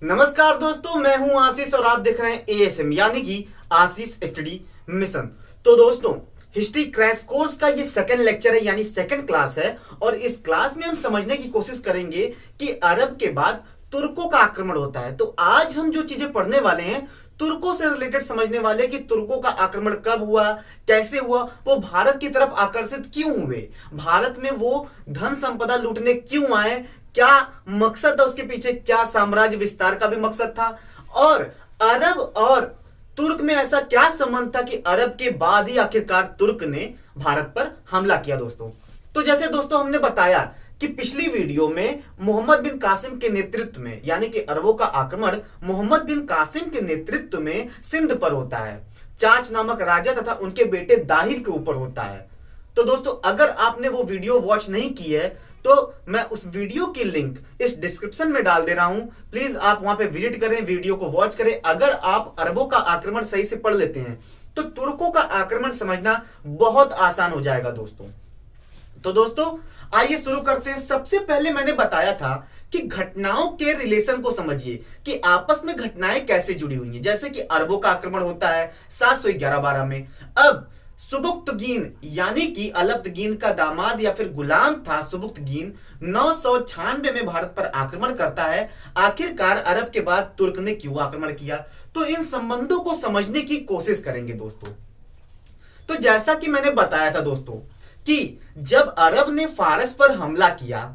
नमस्कार दोस्तों, मैं हूं आशीष और आप देख रहे हैं एएसएम यानी कि आशीष स्टडी मिशन। तो दोस्तों, हिस्ट्री क्रैश कोर्स का ये सेकंड लेक्चर है यानी सेकंड क्लास है और इस क्लास में हम समझने की कोशिश करेंगे कि अरब के बाद तुर्कों का आक्रमण होता है। तो आज हम जो चीजें पढ़ने वाले हैं तुर्कों से रिलेटेड समझने वाले कि तुर्कों का आक्रमण कब हुआ, कैसे हुआ, वो भारत की तरफ आकर्षित क्यों हुए, भारत में वो धन संपदा लूटने क्यों आए, क्या मकसद था उसके पीछे, क्या साम्राज्य विस्तार का भी मकसद था, और अरब और तुर्क में ऐसा क्या संबंध था कि अरब के बाद ही आखिरकार तुर्क ने भारत पर हमला किया। दोस्तों, तो जैसे दोस्तों हमने बताया कि पिछली वीडियो में मोहम्मद बिन कासिम के नेतृत्व में यानी कि अरबों का आक्रमण मोहम्मद बिन कासिम के नेतृत्व में सिंध पर होता है, चाच नामक राजा तथा उनके बेटे दाहिर के ऊपर होता है। तो दोस्तों, अगर आपने वो वीडियो वॉच नहीं की है तो मैं उस वीडियो की लिंक इस डिस्क्रिप्शन में डाल दे रहा हूं, प्लीज आप वहां पे विजिट करें, वीडियो को वॉच करें। अगर आप अरबों का आक्रमण सही से पढ़ लेते हैं तो तुर्कों का आक्रमण समझना बहुत आसान हो जाएगा दोस्तों। तो दोस्तों आइए शुरू करते हैं। सबसे पहले मैंने बताया था कि घटनाओं के रिलेशन को समझिए कि आपस में घटनाएं कैसे जुड़ी हुई हैं। जैसे कि अरबों का आक्रमण होता है 711-12 में। अब सुबुक्तगीन यानी कि अलब्तगीन का दामाद या फिर गुलाम था सुबुक्तगीन 996 में भारत पर आक्रमण करता है। आखिरकार अरब के बाद तुर्क ने क्यों आक्रमण किया, तो इन संबंधों को समझने की कोशिश करेंगे दोस्तों। तो जैसा कि मैंने बताया था दोस्तों कि जब अरब ने फारस पर हमला किया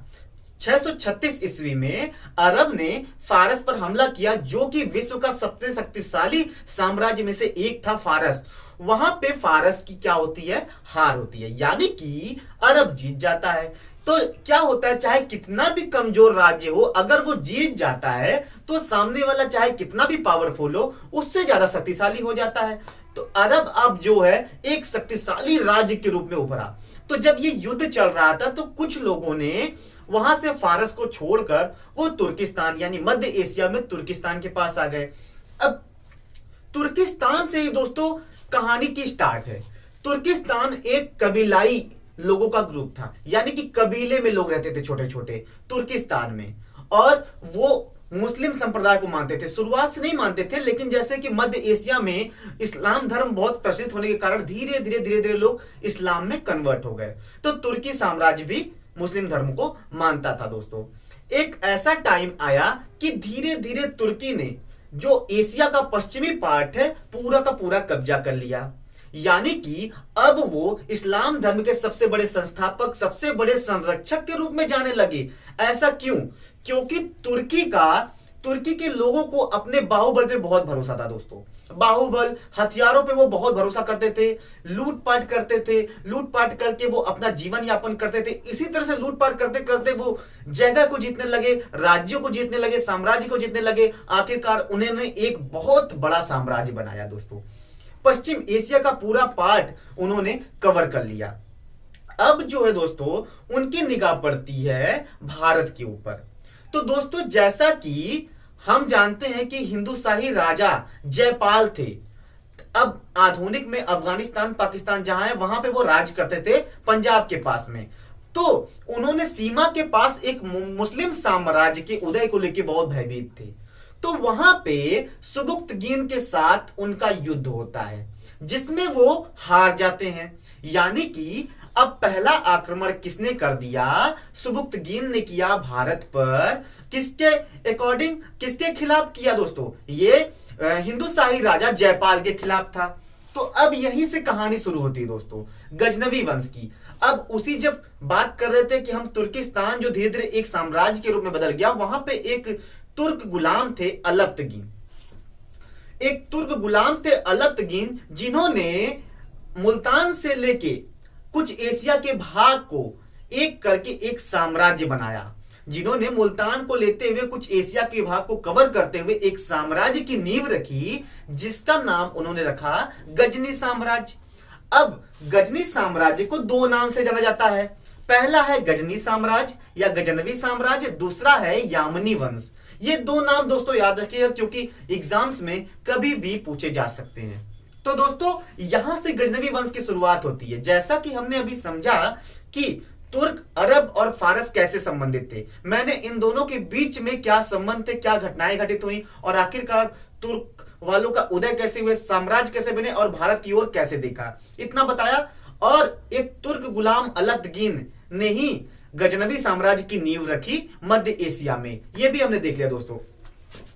636 ईस्वी में, अरब ने फारस पर हमला किया जो कि विश्व का सबसे शक्तिशाली साम्राज्य में से एक था फारस। वहां पे फारस की क्या होती है, हार होती है, यानी कि अरब जीत जाता है। तो क्या होता है, चाहे कितना भी कमजोर राज्य हो, अगर वो जीत जाता है तो सामने वाला चाहे कितना भी पावरफुल हो उससे ज्यादा शक्तिशाली हो जाता है। तो अरब अब जो है एक शक्तिशाली राज्य के रूप में उभरा। तो जब ये युद्ध चल रहा था तो कुछ लोगों ने वहां से फारस को छोड़कर वो तुर्किस्तान यानी मध्य एशिया में तुर्किस्तान के पास आ गए। अब तुर्किस्तान से ही दोस्तों कहानी की स्टार्ट है। तुर्किस्तान एक कबीलाई लोगों का ग्रुप था, यानी कि कबीले में लोग रहते थे छोटे छोटे तुर्किस्तान में, और वो मुस्लिम संप्रदाय को मानते थे। शुरुआत से नहीं मानते थे, लेकिन जैसे कि मध्य एशिया में इस्लाम धर्म बहुत प्रचलित होने के कारण धीरे धीरे लोग इस्लाम में कन्वर्ट हो गए। तो तुर्की साम्राज्य भी मुस्लिम धर्म को मानता था दोस्तों। एक ऐसा टाइम आया कि धीरे धीरे तुर्की ने जो एशिया का पश्चिमी पार्ट है पूरा का पूरा कब्जा कर लिया, यानी कि अब वो इस्लाम धर्म के सबसे बड़े संस्थापक, सबसे बड़े संरक्षक के रूप में जाने लगे। ऐसा क्यों? क्योंकि तुर्की के लोगों को अपने बाहुबल पे बहुत भरोसा था दोस्तों। बाहुबल, हथियारों पे वो बहुत भरोसा करते थे, लूटपाट करते थे, लूटपाट करके वो अपना जीवन यापन करते थे। इसी तरह से लूटपाट करते करते वो जगह को जीतने लगे, राज्यों को जीतने लगे, साम्राज्य को जीतने लगे। आखिरकार उन्होंने एक बहुत बड़ा साम्राज्य बनाया दोस्तों। पश्चिम एशिया का पूरा पार्ट उन्होंने कवर कर लिया। अब जो है दोस्तों उनकी निगाह पड़ती है भारत के ऊपर। तो दोस्तों जैसा कि हम जानते हैं कि हिंदुशाही राजा जयपाल थे। अब आधुनिक में अफगानिस्तान पाकिस्तान जहां है वहां पे वो राज करते थे पंजाब के पास में। तो उन्होंने सीमा के पास एक मुस्लिम साम्राज्य के उदय को लेकर बहुत भयभीत थे। तो वहां पे सुबुक्तगीन के साथ उनका युद्ध होता है जिसमें वो हार जाते हैं। यानी कि अब पहला आक्रमण किसने कर दिया? सुबुक्तगीन ने किया भारत पर। किसके अकॉर्डिंग, किसके खिलाफ किया दोस्तों? ये हिंदुशाही राजा जयपाल के खिलाफ था। तो अब यहीं से कहानी शुरू होती है दोस्तों गजनवी वंश की। अब उसी जब बात कर रहे थे कि हम तुर्किस्तान जो धीरे धीरे एक साम्राज्य के रूप में बदल गया, वहां पे एक तुर्क गुलाम थे अलब्तगीन। एक तुर्क गुलाम थे अलब्तगीन जिन्होंने मुल्तान से लेके कुछ एशिया के भाग को एक करके एक साम्राज्य बनाया। जिन्होंने मुल्तान को लेते हुए कुछ एशिया के भाग को कवर करते हुए एक साम्राज्य की नींव रखी जिसका नाम उन्होंने रखा गजनी साम्राज्य। अब गजनी साम्राज्य को दो नाम से जाना जाता है। पहला है गजनी साम्राज्य या गजनवी साम्राज्य, दूसरा है यामनी वंश। ये दो नाम दोस्तों याद रखिएगा क्योंकि एग्जाम्स में कभी भी पूछे जा सकते हैं। तो दोस्तों यहां से गजनवी वंश की शुरुआत होती है। जैसा कि हमने अभी समझा कि तुर्क, अरब और फारस कैसे संबंधित थे, मैंने इन दोनों के बीच में क्या संबंध थे, क्या घटनाएं घटित हुई और आखिरकार तुर्क वालों का उदय कैसे हुए, साम्राज्य कैसे बने और भारत की ओर कैसे देखा, इतना बताया। और एक तुर्क गुलाम अलतगीन ने ही गजनवी साम्राज्य की नींव रखी मध्य एशिया में, यह भी हमने देख लिया दोस्तों।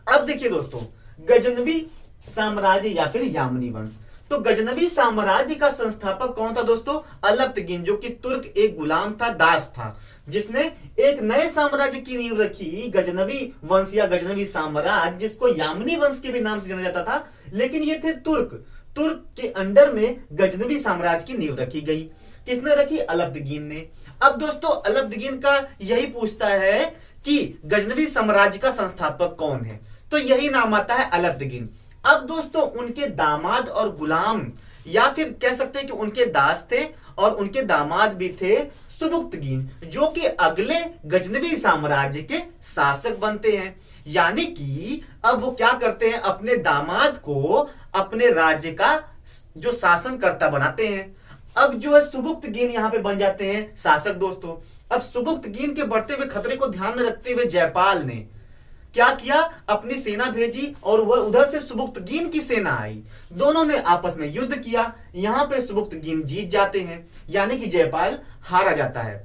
अब देखिए दोस्तों, गजनवी साम्राज्य या फिर यामनी वंश। तो गजनवी साम्राज्य का संस्थापक कौन था दोस्तों? अलतगिन, जो कि तुर्क एक गुलाम था, दास था, जिसने एक नए साम्राज्य की नींव रखी, गजनवी वंश या गजनवी साम्राज्य, जिसको यामनी वंश के भी नाम से जाना जाता था, लेकिन ये थे तुर्क। तुर्क के अंडर में गजनवी साम्राज्य की नींव रखी गई। किसने रखी? अलतगिन ने। अब दोस्तों अलतगिन का यही पूछता है कि गजनवी साम्राज्य का संस्थापक कौन है, तो यही नाम आता है अलतगिन। अब दोस्तों उनके दामाद और गुलाम या फिर कह सकते हैं कि उनके दास थे और उनके दामाद भी थे सुबुक्तगीन, जो कि अगले गजनवी साम्राज्य के शासक बनते हैं। यानी कि अब वो क्या करते हैं, अपने दामाद को अपने राज्य का जो शासनकर्ता बनाते हैं। अब जो है सुबुक्तगीन यहां पे बन जाते हैं शासक दोस्तों। अब सुबुक्तगीन के बढ़ते हुए खतरे को ध्यान में रखते हुए जयपाल ने क्या किया, अपनी सेना भेजी और वह उधर से सुबुक्तगीन की सेना आई, दोनों ने आपस में युद्ध किया। यहां पे सुबुक्तगीन जीत जाते हैं, यानी कि जयपाल हारा जाता है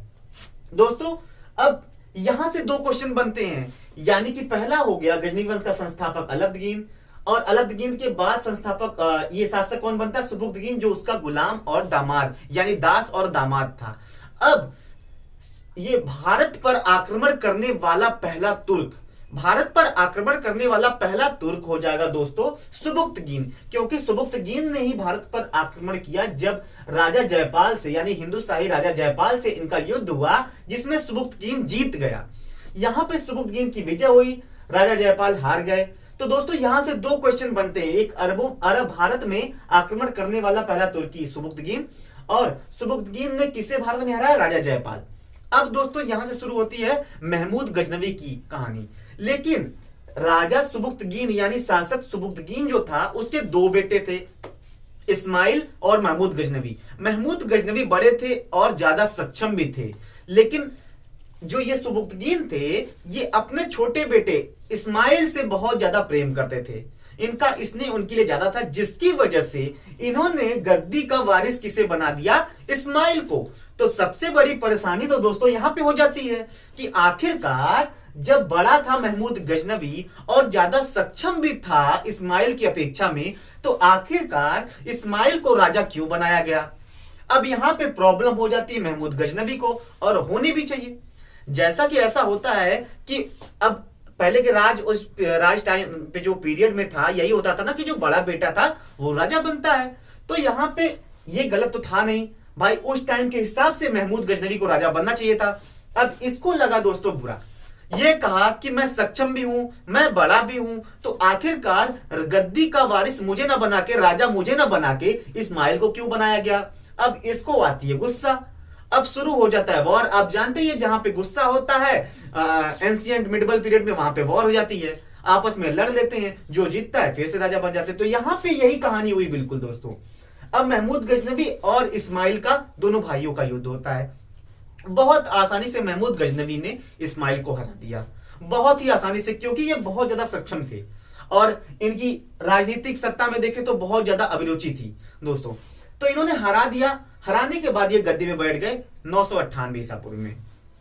दोस्तों। अब यहां से दो क्वेश्चन बनते हैं, यानी कि पहला हो गया गजनी वंश का संस्थापक अलतगिन, और अलतगिन के बाद संस्थापक ये शासक कौन बनता है? सुबुक्तगीन, जो उसका गुलाम और दामाद यानी दास और दामाद था। अब ये भारत पर आक्रमण करने वाला पहला तुर्क, भारत पर आक्रमण करने वाला पहला तुर्क हो जाएगा दोस्तों सुबुक्तगीन, क्योंकि सुबुक्तगीन ने ही भारत पर आक्रमण किया जब राजा जयपाल से यानी हिंदुशाही राजा जयपाल से इनका युद्ध हुआ, जिसमें सुबुक्तगीन जीत गया। यहां पे सुबुक्तगीन की विजय हुई, राजा जयपाल हार गए। तो दोस्तों यहां से दो क्वेश्चन बनते हैं, एक अरब भारत में आक्रमण करने वाला पहला तुर्की सुबुक्तगीन, और सुबुक्तगीन ने किसे भारत में हराया? राजा जयपाल। अब दोस्तों यहां से शुरू होती है महमूद गजनवी की कहानी। लेकिन राजा सुबुक्तगीन यानी शासक सुबुक्तगीन जो था, उसके दो बेटे थे, इस्माइल और महमूद गजनवी। महमूद गजनवी बड़े थे और ज्यादा सक्षम भी थे, लेकिन जो ये सुबुक्तगीन थे, ये अपने छोटे बेटे इस्माइल से बहुत ज्यादा प्रेम करते थे। इनका स्नेह उनके लिए ज्यादा था, जिसकी वजह से इन्होंने गद्दी का वारिस किसे बना दिया? इस्माइल को। तो सबसे बड़ी परेशानी तो दोस्तों यहां पे हो जाती है कि आखिरकार जब बड़ा था महमूद गजनवी और ज्यादा सक्षम भी था इस्माइल की अपेक्षा में, तो आखिरकार इस्माइल को राजा क्यों बनाया गया? अब यहां पे प्रॉब्लम हो जाती है महमूद गजनवी को, और होनी भी चाहिए। जैसा कि ऐसा होता है कि अब पहले के उस राज टाइम पे जो पीरियड में था, यही होता था ना कि जो बड़ा बेटा था वो राजा बनता है। तो यहां पे ये गलत तो था नहीं भाई, उस टाइम के हिसाब से महमूद गजनवी को राजा बनना चाहिए था। अब इसको लगा दोस्तों बुरा, ये कहा कि मैं सक्षम भी हूं, मैं बड़ा भी हूं, तो आखिरकार गद्दी का वारिस मुझे ना बना के, राजा मुझे ना बना के इस्माइल को क्यों बनाया गया? अब इसको आती है गुस्सा। अब शुरू हो जाता है वॉर। आप जानते हैं जहां पे गुस्सा होता है एंशिएंट मिडिवल पीरियड में, वहां पे वॉर हो जाती है, आपस में लड़ लेते हैं, जो जीतता है फिर से राजा बन जाते हैं। तो यहां पे यही कहानी हुई बिल्कुल दोस्तों। अब महमूद गजनवी और इस्माइल का, दोनों भाइयों का युद्ध होता है। बहुत आसानी से महमूद गजनवी ने इस्माइल को हरा दिया, बहुत ही आसानी से, क्योंकि ये बहुत ज्यादा सक्षम थे और इनकी राजनीतिक सत्ता में देखें तो बहुत ज्यादा अभिरुचि थी दोस्तों। तो इन्होंने हरा दिया। हराने के बाद ये गद्दी में बैठ गए 998 ईसा पूर्व में,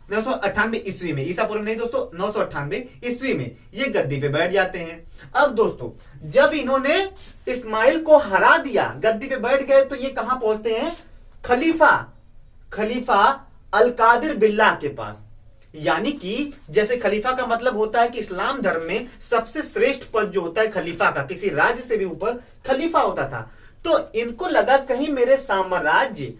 998 ईस्वी में, ईसा पूर्व नहीं दोस्तों, 998 ईस्वी में ये गद्दी पे बैठ जाते हैं। अब दोस्तों जब इन्होंने इस्माइल को हरा दिया, गद्दी पे बैठ गए, तो ये कहां पहुंचते हैं? खलीफा अल-कादिर बिल्लाह के पास। यानी कि जैसे खलीफा का मतलब होता है कि इस्लाम धर्म में सबसे श्रेष्ठ पद जो होता है खलीफा का, किसी राज्य से भी ऊपर खलीफा होता था। तो इनको लगा कहीं मेरे साम्राज्य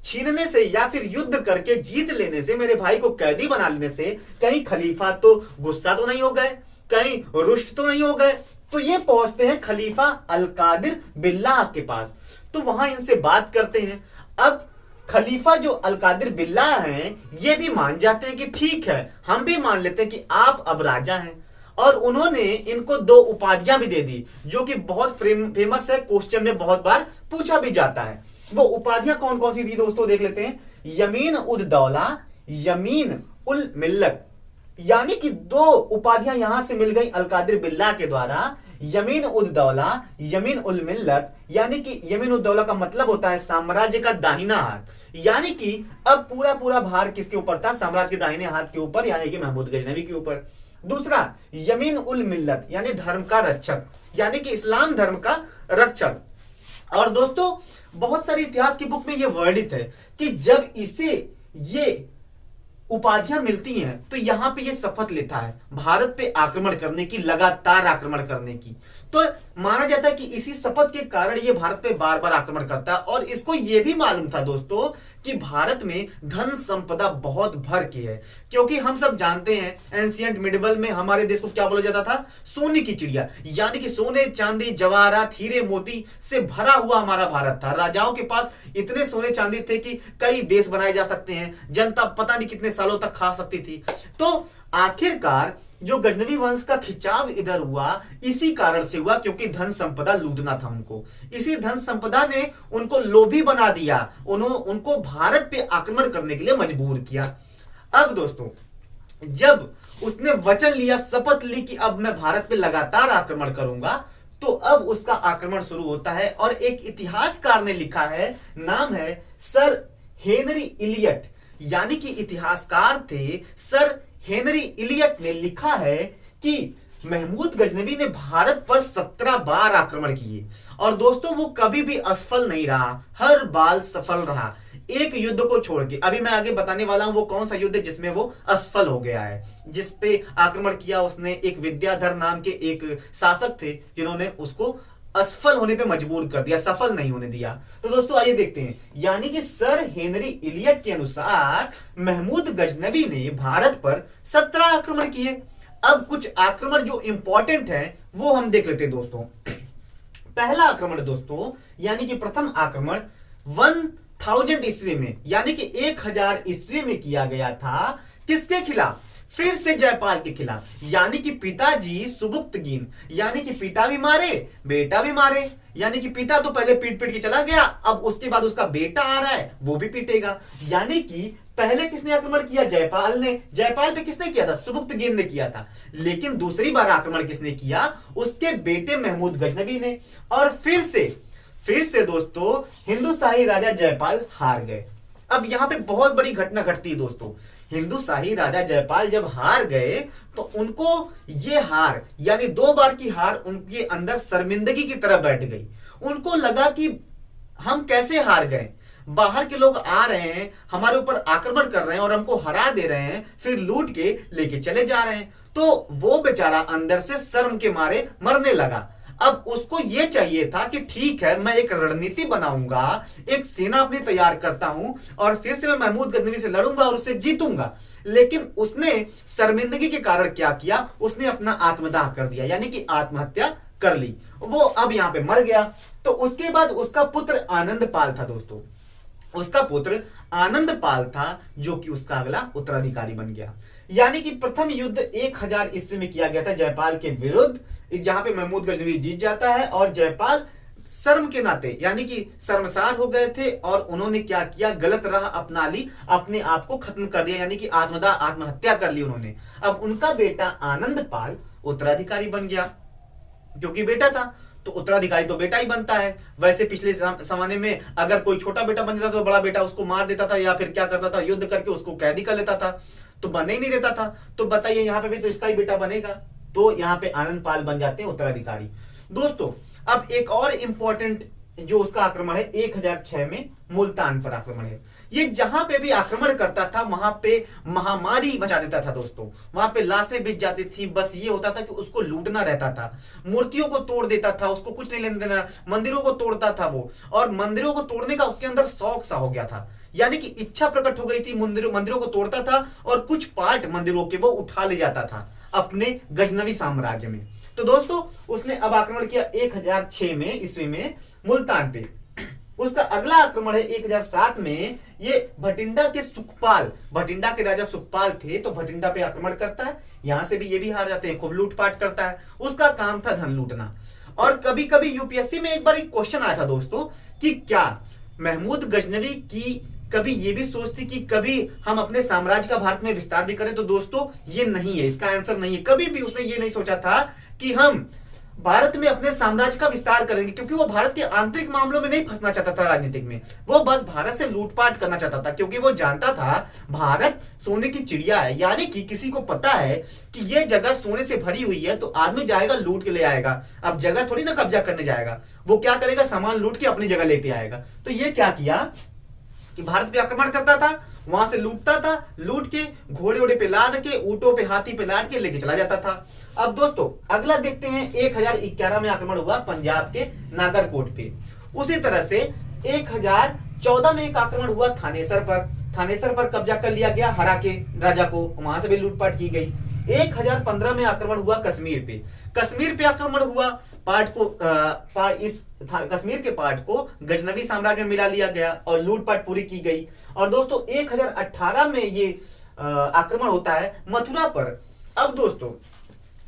छीनने से या फिर युद्ध करके जीत लेने से, मेरे भाई को कैदी बना लेने से कहीं खलीफा तो गुस्सा तो नहीं हो गए, कहीं रुष्ट तो नहीं हो गए। तो ये पहुंचते हैं खलीफा अल-कादिर बिल्लाह के पास, तो वहां इनसे बात करते हैं। अब खलीफा जो अल-कादिर बिल्लाह हैं, ये भी मान जाते हैं कि ठीक है, हम भी मान लेते हैं कि आप अब राजा हैं, और उन्होंने इनको दो उपाधियां भी दे दी, जो कि बहुत फेमस है, क्वेश्चन में बहुत बार पूछा भी जाता है। वो उपाधियां कौन कौन सी दी दोस्तों, देख लेते हैं। यमीन उद दौला यमीन उल मिल्लत, यानी कि दो उपाधियां यहां से मिल गई अल कादिर बिल्ला के द्वारा, यमीन उद दौला, यमीन उल मिल्लत, यानी कि यमीन उद दौला का मतलब होता है साम्राज्य का दाहिना हाथ, यानी कि अब पूरा पूरा भार किसके ऊपर था, साम्राज्य के दाहिने हाथ के ऊपर, यानी कि महमूद गजनवी के ऊपर। दूसरा यमीन उल मिल्लत, यानी धर्म का रक्षक, यानी कि इस्लाम धर्म का रक्षक। और दोस्तों बहुत सारी इतिहास की बुक में यह वर्णित है कि जब इसे ये उपाधियां मिलती हैं तो यहां पे ये शपथ लेता है भारत पे आक्रमण करने की, लगातार आक्रमण करने की। तो माना जाता है कि इसी शपथ के कारण ये भारत पे बार बार आक्रमण करता है। और इसको ये भी मालूम था दोस्तों कि भारत में धन संपदा बहुत भर की है, क्योंकि हम सब जानते हैं एंशियंट मिडिवल में हमारे देश को क्या बोला जाता था, सोने की चिड़िया, यानी कि सोने चांदी जवाहरात हीरे मोती से भरा हुआ हमारा भारत था। राजाओं के पास इतने सोने चांदी थे कि कई देश बनाए जा सकते हैं, जनता पता नहीं कितने सालों तक खा सकती थी। तो आखिरकार जो गजनवी वंश का खिंचाव इधर हुआ इसी कारण से हुआ, क्योंकि धन संपदा लूटना था उनको। इसी धन संपदा ने उनको लोभी बना दिया, उनको भारत पे आक्रमण करने के लिए मजबूर किया। अब दोस्तों जब उसने वचन लिया, शपथ ली कि अब मैं भारत पे लगातार आक्रमण करूंगा, तो अब उसका आक्रमण शुरू होता है। और एक इतिहासकार ने लिखा है, नाम है सर हेनरी इलियट, यानी कि इतिहासकार थे सर हेनरी इलियट ने लिखा है कि महमूद गजनवी ने भारत पर 17 बार आक्रमण किए। और दोस्तों वो कभी भी असफल नहीं रहा, हर बार सफल रहा, एक युद्ध को छोड़ के। अभी मैं आगे बताने वाला हूं वो कौन सा युद्ध है जिसमें वो असफल हो गया है, जिसपे आक्रमण किया उसने। एक विद्याधर नाम के एक शासक थे जिन्होंने उसको असफल होने पे मजबूर कर दिया, सफल नहीं होने दिया। तो दोस्तों आइए देखते हैं, यानी कि सर हेनरी इलियट के अनुसार महमूद गजनवी ने भारत पर 17 आक्रमण किए। अब कुछ आक्रमण जो इंपॉर्टेंट है वो हम देख लेते हैं दोस्तों। पहला आक्रमण दोस्तों, यानी कि प्रथम आक्रमण 1000 ईस्वी में, यानी कि 1000 ईस्वी में किया गया था। किसके खिलाफ? फिर से जयपाल के खिलाफ, यानी कि पिताजी सुबुक्तगीन, यानी कि पिता भी मारे बेटा भी मारे, यानी कि पिता तो पहले पीट पीट के चला गया, अब उसके बाद उसका बेटा आ रहा है वो भी पीटेगा। यानी कि पहले किसने आक्रमण किया? जयपाल ने। जयपाल पे किसने किया था? सुबुक्तगीन ने किया था। लेकिन दूसरी बार आक्रमण किसने किया? उसके बेटे महमूद गजनवी ने। और फिर से दोस्तों हिंदुशाही राजा जयपाल हार गए। अब यहां पे बहुत बड़ी घटना घटती है दोस्तों। हिंदुशाही राजा जयपाल जब हार गए तो उनको ये हार, यानी 2 बार की हार उनके अंदर शर्मिंदगी की तरह बैठ गई। उनको लगा कि हम कैसे हार गए, बाहर के लोग आ रहे हैं हमारे ऊपर आक्रमण कर रहे हैं और हमको हरा दे रहे हैं, फिर लूट के लेके चले जा रहे हैं। तो वो बेचारा अंदर से शर्म के मारे मरने लगा। अब उसको यह चाहिए था कि ठीक है मैं एक रणनीति बनाऊंगा, एक सेना अपनी तैयार करता हूं और फिर से मैं महमूद गजनवी से लड़ूंगा और उससे जीतूंगा। लेकिन उसने शर्मिंदगी के कारण क्या किया? उसने अपना आत्मदाह कर दिया, यानी कि आत्महत्या कर ली। वो अब यहां पे मर गया। तो उसके बाद उसका पुत्र आनंदपाल था दोस्तों। उसका पुत्र आनंदपाल था जो कि उसका अगला उत्तराधिकारी बन गया। यानी कि प्रथम युद्ध 1000 ईस्वी में किया गया था जयपाल के विरुद्ध, जहां पे महमूद गजनवी जीत जाता है और जयपाल शर्म के नाते यानी कि शर्मसार हो गए थे और उन्होंने क्या किया? गलत राह अपना ली, अपने आप को खत्म कर दिया, यानी कि आत्महत्या कर ली उन्होंने। अब उनका बेटा आनंदपाल उत्तराधिकारी बन गया, क्योंकि बेटा था तो उत्तराधिकारी तो बेटा ही बनता है। वैसे पिछले जमाने में अगर कोई छोटा बेटा बन जाता तो बड़ा बेटा उसको मार देता था या फिर क्या करता था, युद्ध करके उसको कैदी कर लेता था, तो बनने ही नहीं देता था। तो बताइए यहाँ पे भी तो इसका ही बेटा बनेगा, तो यहाँ पे आनंदपाल बन जाते हैं उत्तराधिकारी। दोस्तों अब एक और इंपॉर्टेंट जो उसका आक्रमण है 1006 में मुल्तान पर आक्रमण है। ये जहां पे भी आक्रमण करता था वहां पे महामारी मचा देता था दोस्तों। वहां पे लाशें बिछ जाती थी, बस ये होता था कि उसको लूटना रहता था। मूर्तियों को तोड़ देता था, उसको कुछ नहीं लेना देना। मंदिरों को तोड़ता था वो, और मंदिरों को तोड़ने का उसके अंदर शौक सा हो गया था, यानी कि इच्छा प्रकट हो गई थी। मंदिरों को तोड़ता था और कुछ पार्ट मंदिरों के वो उठा ले जाता था अपने गजनवी साम्राज्य में। तो दोस्तों उसने अब आक्रमण किया 1006 में ईस्वी में मुल्तान पे। उसका अगला आक्रमण है 1007 में, ये भटिंडा के राजा सुखपाल थे, तो भटिंडा पे आक्रमण करता है। यहां से भी ये भी हार जाते हैं, खूब लूटपाट करता है। उसका काम था धन लूटना। और कभी कभी यूपीएससी में एक बार एक क्वेश्चन आया था दोस्तों कि क्या महमूद गजनवी की कभी ये भी सोचती कि कभी हम अपने साम्राज्य का भारत में विस्तार भी करें? तो दोस्तों ये नहीं है, इसका आंसर नहीं है। कभी भी उसने ये नहीं सोचा था कि हम भारत में अपने साम्राज्य का विस्तार करेंगे, क्योंकि वो भारत के आंतरिक मामलों में नहीं फंसना चाहता था राजनीतिक में। वो बस भारत से लूटपाट करना चाहता था, क्योंकि वो जानता था भारत सोने की चिड़िया है, यानी कि किसी को पता है कि ये जगह सोने से भरी हुई है तो आदमी जाएगा लूट के ले आएगा। अब जगह थोड़ी ना कब्जा करने जाएगा, वो क्या करेगा, सामान लूट के अपनी जगह लेते आएगा। तो ये क्या किया कि भारत पे आक्रमण करता था, वहां से लूटता था, लूट के घोड़े ओड़े पे लाद के, ऊंटों पे हाथी पे लाद के लेके चला जाता था। अब दोस्तों अगला देखते हैं, 1011 में आक्रमण हुआ पंजाब के नागरकोट पे। उसी तरह से 1014 में एक आक्रमण हुआ थानेसर पर। थानेसर पर कब्जा कर लिया गया, हरा के राजा को, वहां से भी लूटपाट की गई। 1015 में आक्रमण हुआ कश्मीर पे। कश्मीर पे आक्रमण हुआ, कश्मीर के पार्ट को गजनवी साम्राज्य में मिला लिया गया और लूटपाट पूरी की गई। और दोस्तों 1018 में ये आक्रमण होता है मथुरा पर। अब दोस्तों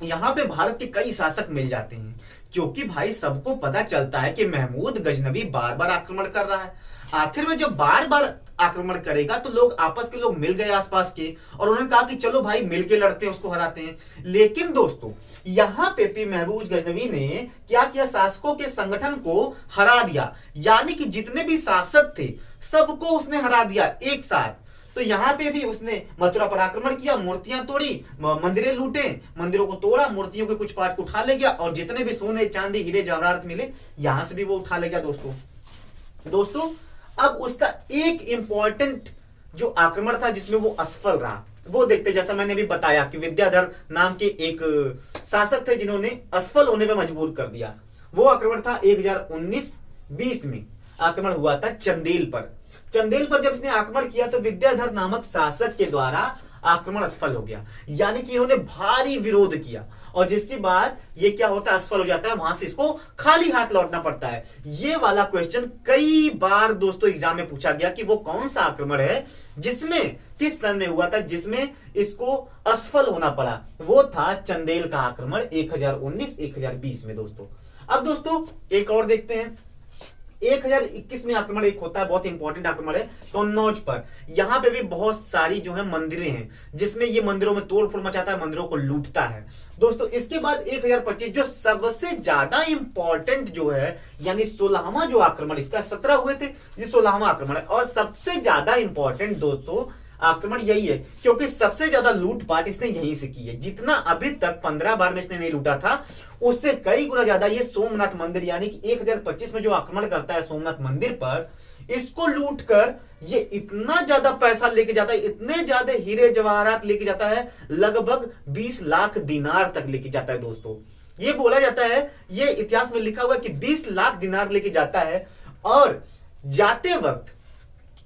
यहां पे भारत के कई शासक मिल जाते हैं, क्योंकि भाई सबको पता चलता है कि महमूद गजनवी बार बार आक्रमण कर रहा है। आखिर में जब बार बार आक्रमण करेगा तो लोग आपस के लोग मिल गए आसपास के, और उन्होंने कहा कि चलो भाई मिलके लड़ते हैं, उसको हराते हैं। लेकिन दोस्तों यहां पे महमूद गजनवी ने क्या किया, शासकों के संगठन को हरा दिया, यानी कि जितने भी शासक थे सबको उसने हरा दिया एक साथ। तो यहां पे भी उसने मथुरा पर आक्रमण किया, मूर्तियां तोड़ी, मंदिरें लूटे, मंदिरों को तोड़ा, मूर्तियों के कुछ पार्ट को उठा ले गया, और जितने भी सोने चांदी हीरे जवाहरात मिले यहां से भी वो उठा ले गया। दोस्तों अब उसका एक इंपॉर्टेंट जो आक्रमण था जिसमें वो असफल रहा, वो देखते। जैसा मैंने अभी बताया कि विद्याधर नाम के एक शासक थे जिन्होंने असफल होने पर मजबूर कर दिया। वो आक्रमण था 1019-20 में आक्रमण हुआ था चंदेल पर। चंदेल पर जब इसने आक्रमण किया तो विद्याधर नामक शासक के द्वारा आक्रमण असफल हो गया, यानी कि इन्होंने भारी विरोध किया, और जिसके बाद ये क्या होता है, असफल हो जाता है। वहां से इसको खाली हाथ लौटना पड़ता है। ये वाला क्वेश्चन कई बार दोस्तों एग्जाम में पूछा गया कि वो कौन सा आक्रमण है जिसमें, किस सन में हुआ था जिसमें इसको असफल होना पड़ा। वो था चंदेल का आक्रमण 1019-1020 में दोस्तों। अब दोस्तों एक और देखते हैं, 1021 में आक्रमण एक होता है, बहुत इंपॉर्टेंट आक्रमण है कन्नौज पर। यहां पे भी बहुत सारी जो है मंदिरें हैं, जिसमें ये मंदिरों में तोड़फोड़ मचाता है, मंदिरों को लूटता है दोस्तों। इसके बाद 1025 जो सबसे ज्यादा इंपॉर्टेंट जो है, यानी 16वां जो आक्रमण, इसका 17 हुए थे, ये 16वां आक्रमण है। और सबसे ज्यादा इंपॉर्टेंट दोस्तों आक्रमण यही है, क्योंकि सबसे ज्यादा लूटपाट इसने यहीं से की है। जितना अभी तक 15 बार में इसने नहीं लूटा था, उससे कई गुना ज्यादा ये सोमनाथ मंदिर, यानी कि 1025 में जो आक्रमण करता है सोमनाथ मंदिर पर, इसको लूटकर ये इतना ज्यादा पैसा लेके जाता है, इतने ज्यादा हीरे जवाहरात लेके जाता है, लगभग 20 लाख दिनार तक लेके जाता है दोस्तों। ये बोला जाता है, ये इतिहास में लिखा हुआ है कि 20 लाख दिनार लेके जाता है। और जाते वक्त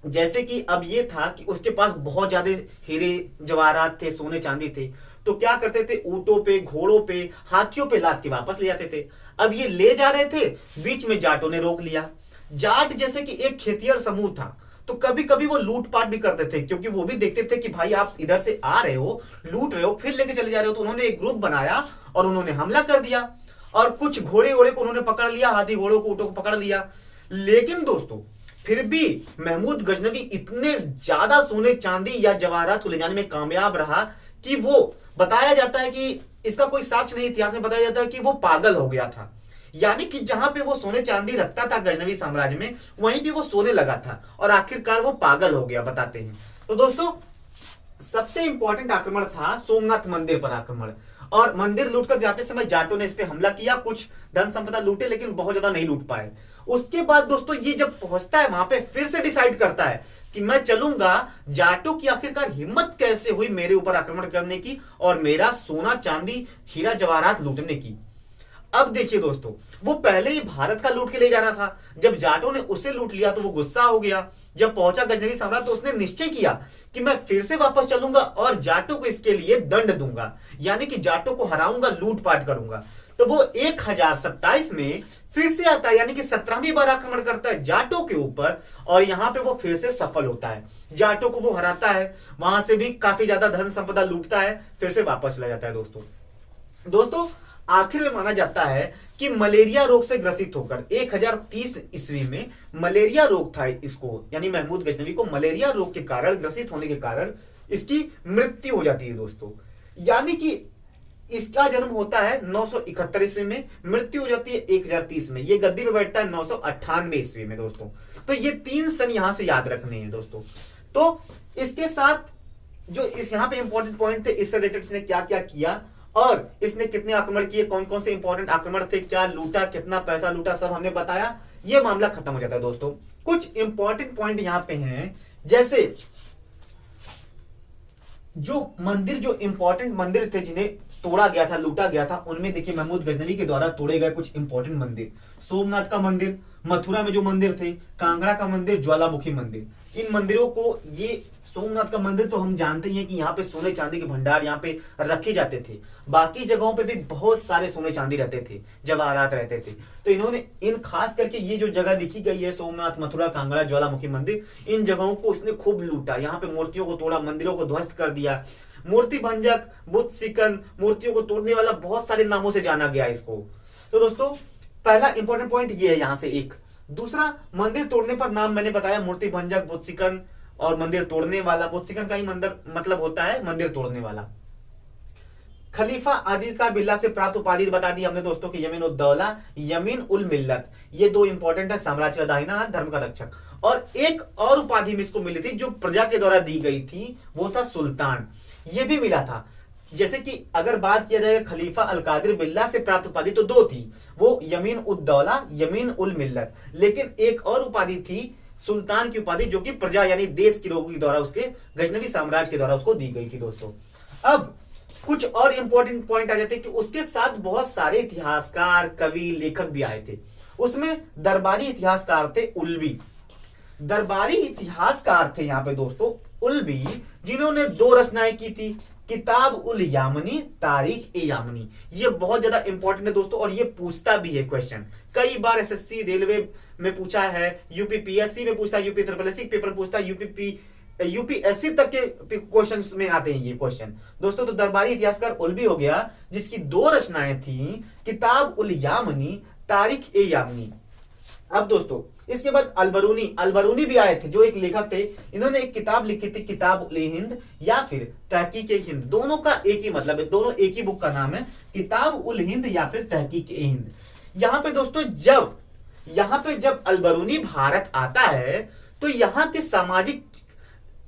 जैसे कि अब ये था कि उसके पास बहुत ज्यादा हीरे जवाहरात थे, सोने चांदी थे, तो क्या करते थे, ऊंटों पे, घोड़ों पे, हाथियों पे लाद के वापस ले जाते थे। अब ये ले जा रहे थे, बीच में जाटों ने रोक लिया। जाट जैसे कि एक खेतिहर समूह था, तो कभी कभी वो लूटपाट भी करते थे, क्योंकि वो भी देखते थे कि भाई आप इधर से आ रहे हो, लूट रहे हो, फिर लेके चले जा रहे हो। तो उन्होंने एक ग्रुप बनाया और उन्होंने हमला कर दिया, और कुछ घोड़े वोड़े को उन्होंने पकड़ लिया, हाथी घोड़ों को, ऊंटों को पकड़ लिया। लेकिन दोस्तों फिर भी महमूद गजनवी इतने ज्यादा सोने चांदी या जवाहरात को ले जाने में कामयाब रहा कि वो, बताया जाता है कि इसका कोई साक्ष्य नहीं, इतिहास में बताया जाता है कि वो पागल हो गया था। यानी कि जहां पे वो सोने चांदी रखता था गजनवी साम्राज्य में, वहीं पे वो सोने लगा था, और आखिरकार वो पागल हो गया, बताते हैं। तो दोस्तों सबसे इंपॉर्टेंट आक्रमण था सोमनाथ मंदिर पर आक्रमण, और मंदिर लूटकर जाते समय जाटों ने इस पे हमला किया, कुछ धन संपदा लूटे, लेकिन बहुत ज्यादा नहीं लूट पाए। उसके बाद दोस्तों ये जब पहुंचता है वहां पे, फिर से डिसाइड करता है कि मैं चलूंगा। जाटों की आखिरकार हिम्मत कैसे हुई मेरे ऊपर आक्रमण करने की और मेरा सोना चांदी हीरा जवाहरात लूटने की। अब देखिए दोस्तों, वो पहले ही भारत का लूट के ले जा रहा था, जब जाटों ने उसे लूट लिया तो वो गुस्सा हो गया। जब पहुंचा गजनवी सम्राट तो उसने निश्चय किया कि मैं फिर से वापस चलूंगा और जाटों को इसके लिए दंड दूंगा, यानी कि जाटों को हराऊंगा, लूटपाट करूंगा। तो वो 1027 में फिर से आता है, यानी कि 17वीं बार आक्रमण करता है जाटों के ऊपर, और यहां पे वो फिर से सफल होता है। जाटों को वो हराता है, वहां से भी काफी ज्यादा धन संपदा लूटता है, फिर से वापस चला जाता है दोस्तों। आखिर में माना जाता है कि मलेरिया रोग से ग्रसित होकर 1030 ईस्वी में मलेरिया रोग था इसको, यानी महमूद गजनवी को मलेरिया रोग के कारण ग्रसित होने के कारण इसकी मृत्यु हो जाती है दोस्तों। यानी कि इसका जन्म होता है 971 ईस्वी में, मृत्यु हो जाती है 1030 में, ये गद्दी पे बैठता है 998 ईस्वी में दोस्तों। तो ये 3 सन यहां से याद रखने हैं दोस्तों। तो इसके साथ जो इस यहां पे इंपॉर्टेंट पॉइंट थे, इससे रिलेटेड इसने क्या क्या किया और इसने कितने आक्रमण किए, कौन कौन से इंपॉर्टेंट आक्रमण थे, क्या लूटा, कितना पैसा लूटा, सब हमने बताया। ये मामला खत्म हो जाता है दोस्तों। कुछ इंपॉर्टेंट पॉइंट यहां पे हैं, जैसे जो मंदिर, जो इंपॉर्टेंट मंदिर थे जिन्हें तोड़ा गया था, लूटा गया था, उनमें देखिए महमूद गजनवी के द्वारा तोड़े गए कुछ इंपॉर्टेंट मंदिर, सोमनाथ का मंदिर, मथुरा में जो मंदिर थे, कांगड़ा का मंदिर, ज्वालामुखी मंदिर। इन मंदिरों को, ये सोमनाथ का मंदिर तो हम जानते ही हैं कि यहाँ पे सोने चांदी के भंडार यहाँ पे रखे जाते थे, बाकी जगहों पे भी बहुत सारे सोने चांदी रहते थे, जवाहरात रहते थे। तो इन्होंने इन खास करके ये जो जगह लिखी गई है, सोमनाथ, मथुरा, कांगड़ा, ज्वालामुखी मंदिर, इन जगहों को उसने खूब लूटा। यहाँ पे मूर्तियों को तोड़ा, मंदिरों को ध्वस्त कर दिया। मूर्ति भंजक, बुत सिकन, मूर्तियों को तोड़ने वाला, बहुत सारे नामों से जाना गया इसको। तो दोस्तों पहला इंपॉर्टेंट पॉइंट ये है यहां से एक। दूसरा, मंदिर तोड़ने पर नाम मैंने बताया, मूर्ति भंजक, बुत सिकन और मंदिर तोड़ने वाला। बुत सिकन का ही मंदिर मतलब होता है मंदिर तोड़ने वाला। खलीफा आदिल का बिल्ला से प्राप्त उपाधि बता दी हमने दोस्तों की यमीन उद दौला, यमीन उल मिल्लत, ये दो इंपॉर्टेंट है, साम्राज्य का दाहिना हाथ, धर्म का रक्षक। और एक और उपाधि में इसको मिली थी जो प्रजा के द्वारा दी गई थी, वो था सुल्तान, ये भी मिला था। जैसे कि अगर बात किया जाएगा खलीफा अल कादिर बिल्ला से प्राप्त उपाधि तो दो थी, वो यमीन उद दौला, यमीन उल मिल्लत, लेकिन एक और उपाधि थी सुल्तान की उपाधि, जो कि प्रजा यानी देश के लोगों के द्वारा, उसके गजनवी साम्राज्य के द्वारा उसको दी गई थी दोस्तों। अब कुछ और इंपॉर्टेंट पॉइंट आ जाते हैं कि उसके साथ बहुत सारे इतिहासकार, कवि, लेखक भी आए थे। उसमें दरबारी इतिहासकार थे उल्बी, दरबारी इतिहासकार थे यहाँ पे दोस्तों उल्बी, जिन्होंने 2 रचनाएं की थी, किताब उल यामनी, तारीख ए यामनी। ये बहुत ज्यादा इंपॉर्टेंट है दोस्तों, और ये पूछता भी है क्वेश्चन, कई बार एसएससी, रेलवे में पूछा है, यूपीपीएससी में पूछता है, यूपी ट्रिपल पेपर पूछता है, यूपीएससी तक के क्वेश्चंस में आते हैं ये क्वेश्चन दोस्तों। तो दरबारी इतिहासकार उल्बी हो गया, जिसकी 2 रचनाएं थी, किताब उल यामनी, तारीख ए यामनी। अब दोस्तों इसके बाद अलबरूनी भी आए थे, जो एक लेखक थे। इन्होंने एक किताब लिखी थी, किताब उल हिंद या फिर तहकीक ए हिंद, दोनों का एक ही मतलब है, दोनों एक ही बुक का नाम है, किताब उल हिंद या फिर तहकीक ए हिंद। यहाँ पे दोस्तों जब अलबरूनी भारत आता है तो यहाँ के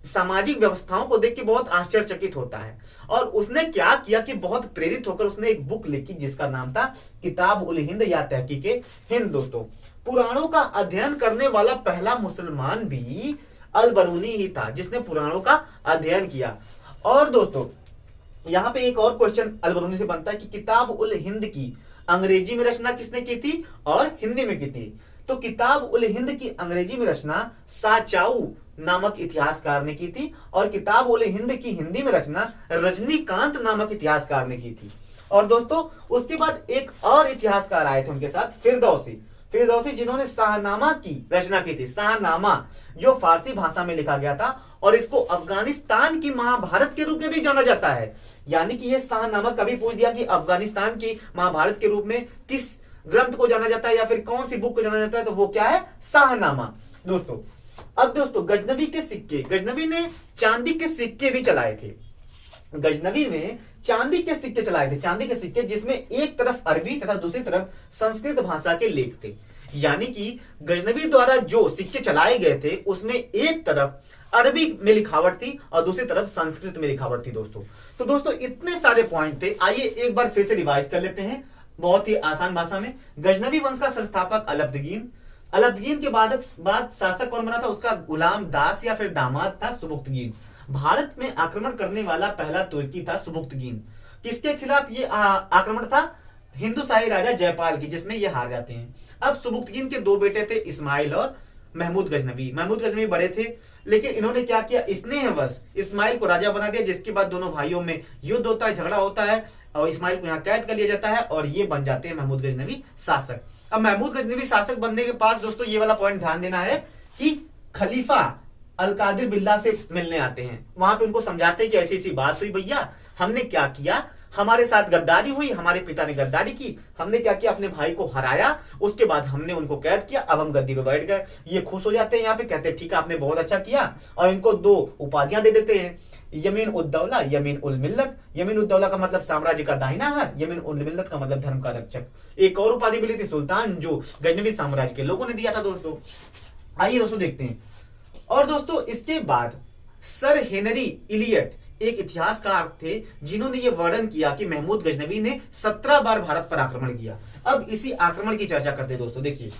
सामाजिक व्यवस्थाओं को देख के बहुत आश्चर्यचकित होता है, और उसने क्या किया कि बहुत प्रेरित होकर उसने एक बुक लिखी जिसका नाम था किताब उल हिंद या तहकीक ए हिंद। दोस्तों पुराणों का अध्ययन करने वाला पहला मुसलमान भी अलबरूनी ही था, जिसने पुराणों का अध्ययन किया। और दोस्तों यहाँ पे एक और क्वेश्चन अलबरूनी से बनता है कि किताब उल हिंद की अंग्रेजी में रचना किसने की थी और हिंदी में की थी। तो किताब उल हिंद की अंग्रेजी में रचना साचाऊ नामक इतिहासकार ने की थी, और किताब उल हिंद की हिंदी में रचना रजनीकांत नामक इतिहासकार ने की थी। और दोस्तों उसके बाद एक और इतिहासकार आए थे उनके साथ, फिरदौसी, जिन्होंने शाहनामा की रचना की थी। शाहनामा जो फारसी भाषा में लिखा गया था, और इसको अफगानिस्तान की महाभारत के रूप में भी जाना जाता है। यानी कि यह शाहनामा, कभी पूछ दिया कि अफगानिस्तान की महाभारत के रूप में किस ग्रंथ को जाना जाता है या फिर कौन सी बुक को जाना जाता है, तो वो क्या है, शाहनामा दोस्तों। अब दोस्तों गजनवी ने चांदी के सिक्के भी चलाए थे। गजनवी में चांदी के सिक्के जिसमें एक तरफ अरबी तथा दूसरी तरफ संस्कृत भाषा के लेख थे। यानी कि गजनवी द्वारा जो सिक्के चलाए गए थे उसमें एक तरफ अरबी में लिखावट थी और दूसरी तरफ संस्कृत में लिखावट थी दोस्तों। तो दोस्तों इतने सारे पॉइंट थे, आइए एक बार फिर से रिवाइज कर लेते हैं बहुत ही आसान भाषा में। गजनवी वंश का संस्थापक अलब्दगीन के बाद शासक कौन बना था, उसका गुलाम दास या फिर दामाद था सुबुक्तगीन। भारत में आक्रमण करने वाला पहला तुर्की था सुबुक्तगीन। किसके खिलाफ ये आक्रमण था, हिंदू शाही राजा जयपाल की, जिसमें ये हार जाते हैं। अब सुबुक्तगीन के 2 बेटे थे, इस्माइल और महमूद गजनवी बड़े थे, लेकिन इन्होंने क्या किया, स्नेहवश इस्माइल को राजा बना दिया, जिसके बाद दोनों भाइयों में युद्ध होता है, झगड़ा होता है, और इस्माइल को यहाँ कैद कर लिया जाता है, और ये बन जाते हैं महमूद गजनवी शासक। अब महमूद गजनवी शासक बनने के पास दोस्तों ये वाला पॉइंट ध्यान देना है कि खलीफा अल कादिर बिल्ला से मिलने आते हैं, वहां पे उनको समझाते हैं कि ऐसी ऐसी बात हुई भैया, हमने क्या किया, हमारे साथ गद्दारी हुई, हमारे पिता ने गद्दारी की, हमने क्या किया, अपने भाई को हराया, उसके बाद हमने उनको कैद किया, अब हम गद्दी पे बैठ गए। ये खुश हो जाते हैं, यहाँ पे कहते हैं ठीक है आपने बहुत अच्छा किया, और इनको 2 उपाधियां दे देते हैं, यमीन उद्दौला, यमीन उल मिल्लत। यमीन उद्दौला का मतलब साम्राज्य का दाहिना हाथ, यमीन उल मिल्लत का मतलब धर्म का रक्षक। एक और उपाधि मिली थी सुल्तान, जो गजनवी साम्राज्य के लोगों ने दिया था दोस्तों। आइए दोस्तों देखते हैं। और दोस्तों इसके बाद सर हेनरी इलियट एक इतिहासकार थे, जिन्होंने ये वर्णन किया कि महमूद गजनवी ने 17 बार भारत पर आक्रमण किया। अब इसी आक्रमण की चर्चा करते हैं दोस्तों। देखिए,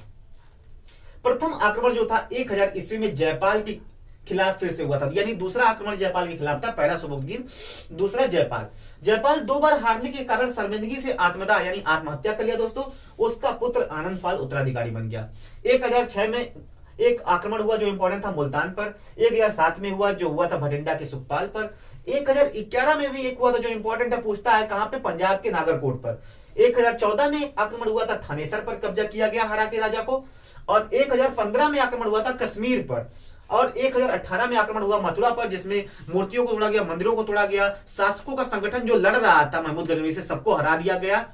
प्रथम आक्रमण जो था 1000 ईस्वी में जयपाल के खिलाफ फिर से हुआ था, यानी दूसरा आक्रमण जयपाल के खिलाफ था। पहला सुबुक्दीन, दूसरा जयपाल। जयपाल 2 बार हारने के कारण शर्मिंदगी से आत्मदाह यानी आत्महत्या कर लिया दोस्तों। उसका पुत्र आनंदपाल उत्तराधिकारी बन गया। 1006 में एक आक्रमण हुआ जो इंपॉर्टेंट था मुल्तान पर। 1007 में हुआ जो हुआ था भटिंडा के सुखपाल पर। 1011 में भी एक हुआ था जो इंपॉर्टेंट है, पूछता है कहां पे, पंजाब के नागरकोट पर। 1014 में आक्रमण हुआ था थानेसर पर, कब्जा किया गया हरा के राजा को। और 1015 में आक्रमण हुआ था कश्मीर पर। और 1018 में आक्रमण हुआ मथुरा पर, जिसमें मूर्तियों को तोड़ा गया, मंदिरों को तोड़ा गया, शासकों का संगठन जो लड़ रहा था महमूद गजनवी से, सबको हरा दिया गया।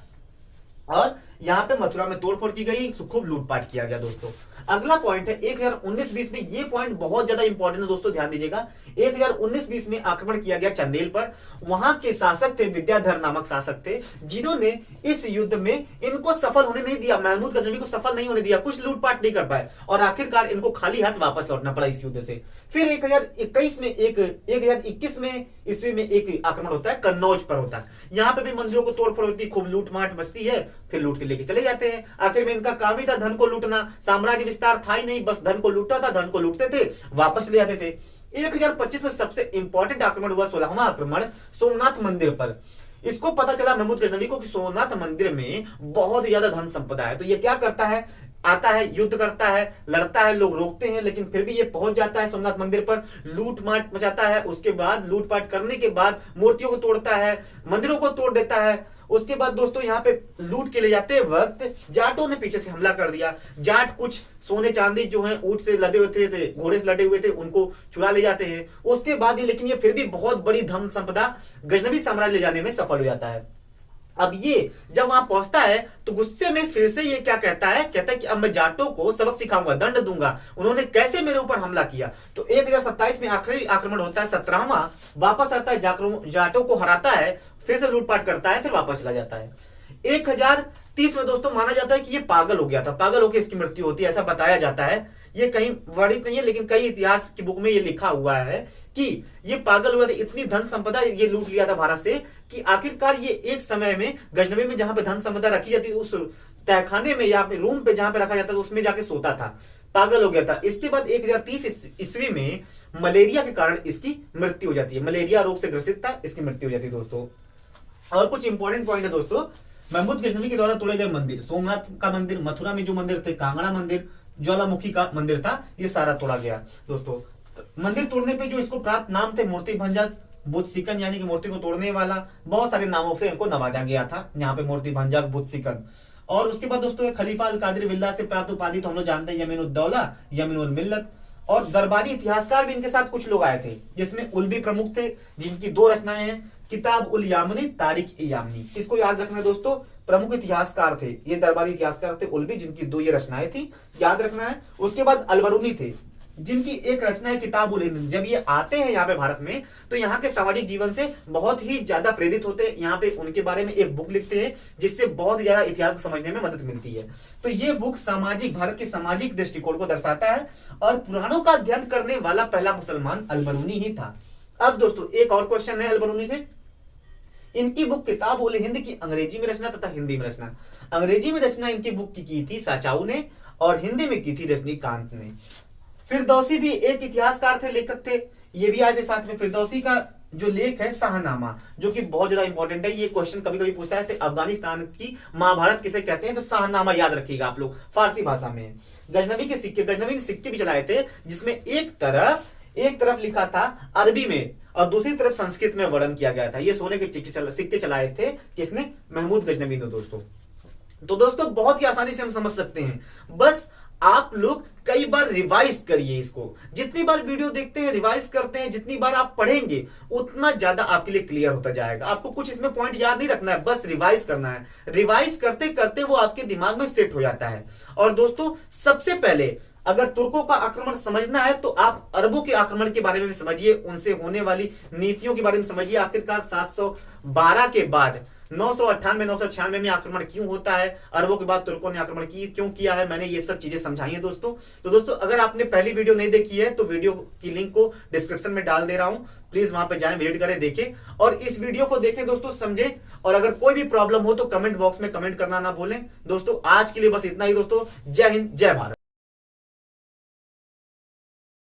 और यहाँ पे मथुरा में तोड़फोड़ की गई, खूब लूटपाट किया गया दोस्तों। अगला पॉइंट है 1019-20 में, ये पॉइंट बहुत ज्यादा इंपॉर्टेंट है दोस्तों, ध्यान दीजिएगा। 1019-20 में आक्रमण किया गया चंदेल पर। वहां के शासक थे विद्याधर नामक शासक थे, जिन्होंने इस युद्ध में इनको सफल होने नहीं दिया, महमूद गजनवी को सफल नहीं होने दिया, कुछ लूटपाट नहीं कर पाए, और आखिरकार इनको खाली हाथ वापस लौटना पड़ा इस युद्ध से। फिर 1021 में ईस्वी में एक आक्रमण होता है, कन्नौज पर होता है। यहाँ पे भी मंदिरों को तोड़फोड़ होती है, खूब लूटमाट बसती है, फिर लूट के लेके चले जाते हैं। आखिर में इनका काम ही था धन को लूटना, साम्राज्य विस्तार था ही नहीं, बस धन को लूटता था, धन को लूटते थे, वापस ले आते थे। 1025 में सबसे इंपॉर्टेंट आक्रमण हुआ, 16वां आक्रमण सोमनाथ मंदिर पर। इसको पता चला महमूद गजनवी को कि सोमनाथ मंदिर में बहुत ही ज्यादा धन संपदा है, तो ये क्या करता है, आता है, युद्ध करता है, लड़ता है, लोग रोकते हैं, लेकिन फिर भी ये पहुंच जाता है सोमनाथ मंदिर पर, लूटमाट मचाता है। उसके बाद लूटपाट करने के बाद मूर्तियों को तोड़ता है, मंदिरों को तोड़ देता है। उसके बाद दोस्तों यहाँ पे लूट के ले जाते वक्त जाटों ने पीछे से हमला कर दिया। जाट कुछ सोने चांदी जो है ऊंट से लदे हुए थे, घोड़े से लदे हुए थे, उनको चुरा ले जाते हैं। उसके बाद ही लेकिन ये फिर भी बहुत बड़ी धन संपदा गजनवी साम्राज्य ले जाने में सफल हो जाता है। अब ये जब वहां पहुंचता है तो गुस्से में फिर से ये क्या कहता है, कि अब मैं जाटों को सबक सिखाऊंगा, दंड दूंगा, उन्होंने कैसे मेरे ऊपर हमला किया। तो 1027 में आखिरी आक्रमण होता है, 17वां, वापस आता है, जाटों को हराता है, फिर से लूटपाट करता है, फिर वापस चला जाता है। 1030 में दोस्तों माना जाता है कि ये पागल हो गया था, पागल होकर इसकी मृत्यु होती है, ऐसा बताया जाता है। ये कहीं वर्णित नहीं है, लेकिन कई इतिहास की बुक में ये लिखा हुआ है कि ये पागल हुआ था, इतनी धन संपदा ये लूट लिया था भारत से कि आखिरकार ये एक समय में गजनवी में जहां पे धन संपदा रखी जाती, उस तहखाने में या फिर रूम पे जहां पे रखा जाता था, उसमें जाके सोता था, पागल हो गया था। इसके बाद 1030 ईस्वी में मलेरिया के कारण इसकी मृत्यु हो जाती है, मलेरिया रोग से ग्रसित था, इसकी मृत्यु हो जाती है दोस्तों। और कुछ इंपॉर्टेंट पॉइंट है दोस्तों, महमूद गजनवी के द्वारा तोड़े गए मंदिर, सोमनाथ का मंदिर, मथुरा में जो मंदिर थे, कांगड़ा मंदिर, ज्वालामुखी का मंदिर था, ये सारा तोड़ा गया दोस्तों। मंदिर तोड़ने पे जो इसको प्राप्त नाम थे, मूर्ति भंजक, बुद्ध सिकन, यानी कि मूर्ति को तोड़ने वाला, बहुत सारे नामों से इनको नवाजा गया था, यहाँ पे मूर्ति भंजक, बुद्ध सिकन। और उसके बाद दोस्तों खलीफा अल कादिर बिल्ला से प्राप्त उपाधि तो हम लोग जानते हैं, यमीन उद्दौला, यमीन उल मिल्लत। और दरबारी इतिहासकार भी इनके साथ कुछ लोग आए थे, जिसमें उल्बी प्रमुख थे, जिनकी 2 रचनाएं हैं, किताब उल यामनी, तारिक ए यामनी। इसको याद रखना है दोस्तों, प्रमुख इतिहासकार थे ये, दरबारी इतिहासकार थे उल्बी, जिनकी 2 ये रचनाएं थी, याद रखना है। उसके बाद अलबरूनी थे, जिनकी एक रचना है किताब उल हिंद। जब ये आते हैं यहाँ पे भारत में, तो यहाँ के सामाजिक जीवन से बहुत ही ज्यादा प्रेरित होते हैं, यहाँ पे उनके बारे में एक बुक लिखते हैं, जिससे बहुत ज्यादा इतिहास समझने में मदद मिलती है। तो ये बुक भारत के सामाजिक दृष्टिकोण को दर्शाता है, और पुराणों का अध्ययन करने वाला पहला मुसलमान अलबरूनी ही था। अब दोस्तों एक और क्वेश्चन है अलबरूनी से, इनकी बुक किताब उल हिंद की अंग्रेजी में रचना तथा हिंदी में रचना। अंग्रेजी में रचना इनकी बुक की थी साचाऊ ने, और हिंदी में की थी रजनीकांत ने। फिरदौसी भी एक इतिहासकार थे, लेखक थे, ये भी आज साथ में। फिरदौसी का जो लेख है शाहनामा, जो कि बहुत ज्यादा इंपॉर्टेंट है, ये क्वेश्चन कभी कभी पूछता है, अफगानिस्तान की महाभारत किसे कहते हैं, तो शाहनामा याद रखिएगा आप लोग, फारसी भाषा में। गजनवी के सिक्के, गजनवी ने सिक्के भी चलाए थे, जिसमें एक तरफ लिखा था अरबी में और दूसरी तरफ संस्कृत में वर्णन किया गया था। ये सोने के सिक्के चलाए थे किसने, महमूद गजनवी ने दोस्तों। तो दोस्तों बहुत ही आसानी से हम समझ सकते हैं, बस आप लोग कई बार रिवाइज करिए इसको। जितनी बार वीडियो देखते हैं, रिवाइज करते हैं, जितनी बार आप पढ़ेंगे उतना ज्यादा आपके लिए क्लियर होता जाएगा। आपको कुछ इसमें पॉइंट याद नहीं रखना है, बस रिवाइज करना है। रिवाइज करते करते वो आपके दिमाग में सेट हो जाता है। और दोस्तों सबसे पहले अगर तुर्कों का आक्रमण समझना है तो आप अरबों के आक्रमण के बारे में भी समझिए, उनसे होने वाली नीतियों के बारे में समझिए। आखिरकार 712 के बाद 998 996 में आक्रमण क्यों होता है, अरबों के बाद तुर्कों ने आक्रमण क्यों किया है, मैंने ये सब चीजें समझाई है दोस्तों। तो दोस्तों अगर आपने पहली वीडियो नहीं देखी है तो वीडियो की लिंक को डिस्क्रिप्शन में डाल दे रहा हूं, प्लीज वहां पे जाएं, विजिट करें, देखें और इस वीडियो को देखें दोस्तों, समझें। और अगर कोई भी प्रॉब्लम हो तो कमेंट बॉक्स में कमेंट करना ना भूलें। दोस्तों आज के लिए बस इतना ही दोस्तों। जय हिंद, जय भारत।